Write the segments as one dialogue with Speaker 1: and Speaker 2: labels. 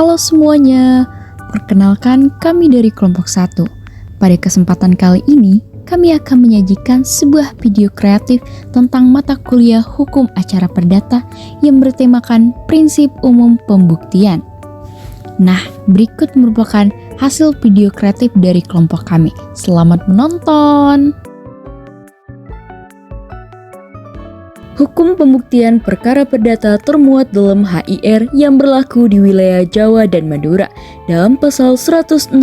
Speaker 1: Halo semuanya, perkenalkan kami dari kelompok 1. Pada kesempatan kali ini, kami akan menyajikan sebuah video kreatif tentang mata kuliah Hukum Acara Perdata yang bertemakan prinsip umum pembuktian. Nah, berikut merupakan hasil video kreatif dari kelompok kami. Selamat menonton! Hukum pembuktian perkara perdata termuat dalam HIR yang berlaku di wilayah Jawa dan Madura dalam pasal 162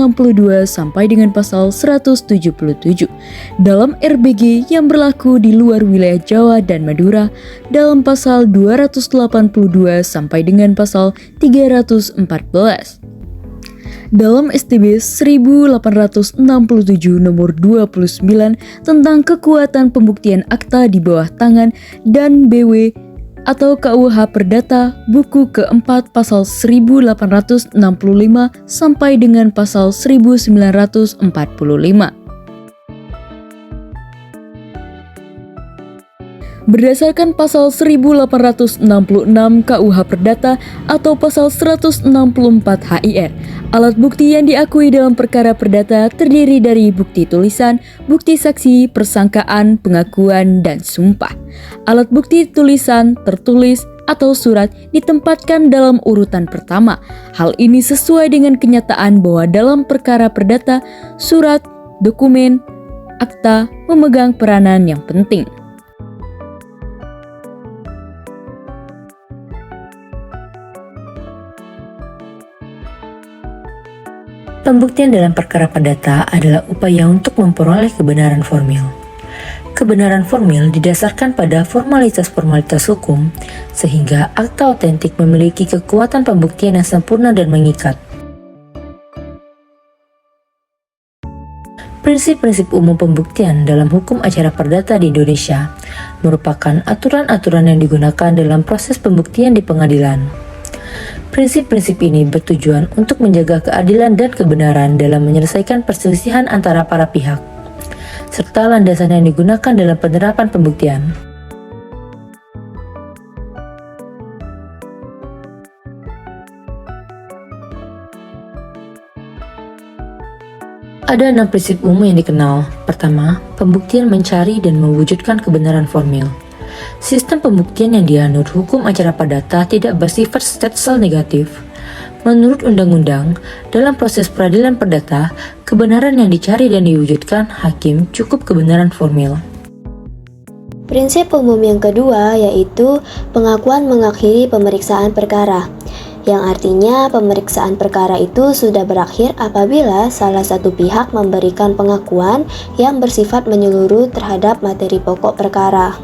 Speaker 1: sampai dengan pasal 177, dalam RBG yang berlaku di luar wilayah Jawa dan Madura dalam pasal 282 sampai dengan pasal 314. Dalam STB 1867 nomor 29 tentang kekuatan pembuktian akta di bawah tangan dan BW atau KUH Perdata buku keempat pasal 1865 sampai dengan pasal 1945. Berdasarkan pasal 1866 KUH Perdata atau pasal 164 HIR, alat bukti yang diakui dalam perkara perdata terdiri dari bukti tulisan, bukti saksi, persangkaan, pengakuan, dan sumpah. Alat bukti tulisan, tertulis, atau surat ditempatkan dalam urutan pertama. Hal ini sesuai dengan kenyataan bahwa dalam perkara perdata, surat, dokumen, akta memegang peranan yang penting.
Speaker 2: Pembuktian dalam perkara perdata adalah upaya untuk memperoleh kebenaran formil. Kebenaran formil didasarkan pada formalitas-formalitas hukum, sehingga akta otentik memiliki kekuatan pembuktian yang sempurna dan mengikat. Prinsip-prinsip umum pembuktian dalam hukum acara perdata di Indonesia merupakan aturan-aturan yang digunakan dalam proses pembuktian di pengadilan. Prinsip-prinsip ini bertujuan untuk menjaga keadilan dan kebenaran dalam menyelesaikan perselisihan antara para pihak, serta landasan yang digunakan dalam penerapan pembuktian. Ada 6 prinsip umum yang dikenal. Pertama, pembuktian mencari dan mewujudkan kebenaran formil. Sistem pembuktian yang dianut hukum acara perdata tidak bersifat statusal negatif. Menurut undang-undang, dalam proses peradilan perdata, kebenaran yang dicari dan diwujudkan hakim cukup kebenaran formil.
Speaker 3: Prinsip umum yang kedua yaitu pengakuan mengakhiri pemeriksaan perkara, yang artinya pemeriksaan perkara itu sudah berakhir apabila salah satu pihak memberikan pengakuan yang bersifat menyeluruh terhadap materi pokok perkara.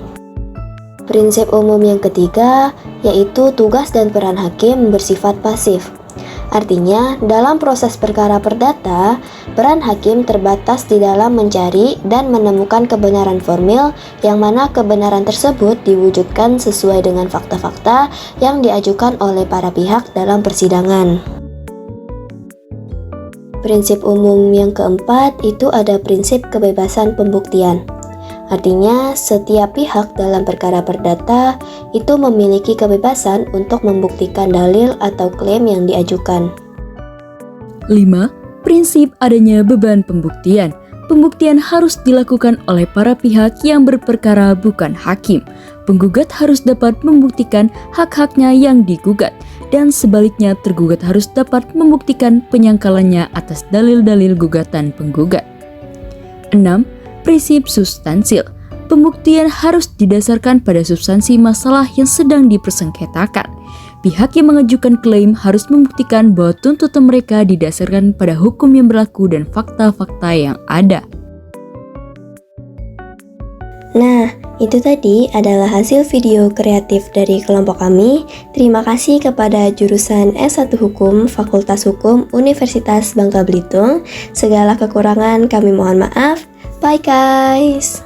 Speaker 3: Prinsip umum yang ketiga yaitu tugas dan peran hakim bersifat pasif. Artinya, dalam proses perkara perdata, peran hakim terbatas di dalam mencari dan menemukan kebenaran formil yang mana kebenaran tersebut diwujudkan sesuai dengan fakta-fakta yang diajukan oleh para pihak dalam persidangan. Prinsip umum yang keempat itu ada prinsip kebebasan pembuktian. Artinya, setiap pihak dalam perkara perdata itu memiliki kebebasan untuk membuktikan dalil atau klaim yang diajukan.
Speaker 1: 5. Prinsip adanya beban pembuktian. Pembuktian harus dilakukan oleh para pihak yang berperkara, bukan hakim. Penggugat harus dapat membuktikan hak-haknya yang digugat, dan sebaliknya tergugat harus dapat membuktikan penyangkalannya atas dalil-dalil gugatan penggugat. 6. Prinsip substansil. Pembuktian harus didasarkan pada substansi masalah yang sedang dipersengketakan. Pihak yang mengajukan klaim harus membuktikan bahwa tuntutan mereka didasarkan pada hukum yang berlaku dan fakta-fakta yang ada.
Speaker 3: Nah, itu tadi adalah hasil video kreatif dari kelompok kami. Terima kasih kepada jurusan S1 Hukum Fakultas Hukum Universitas Bangka Belitung. Segala kekurangan kami mohon maaf. Bye guys!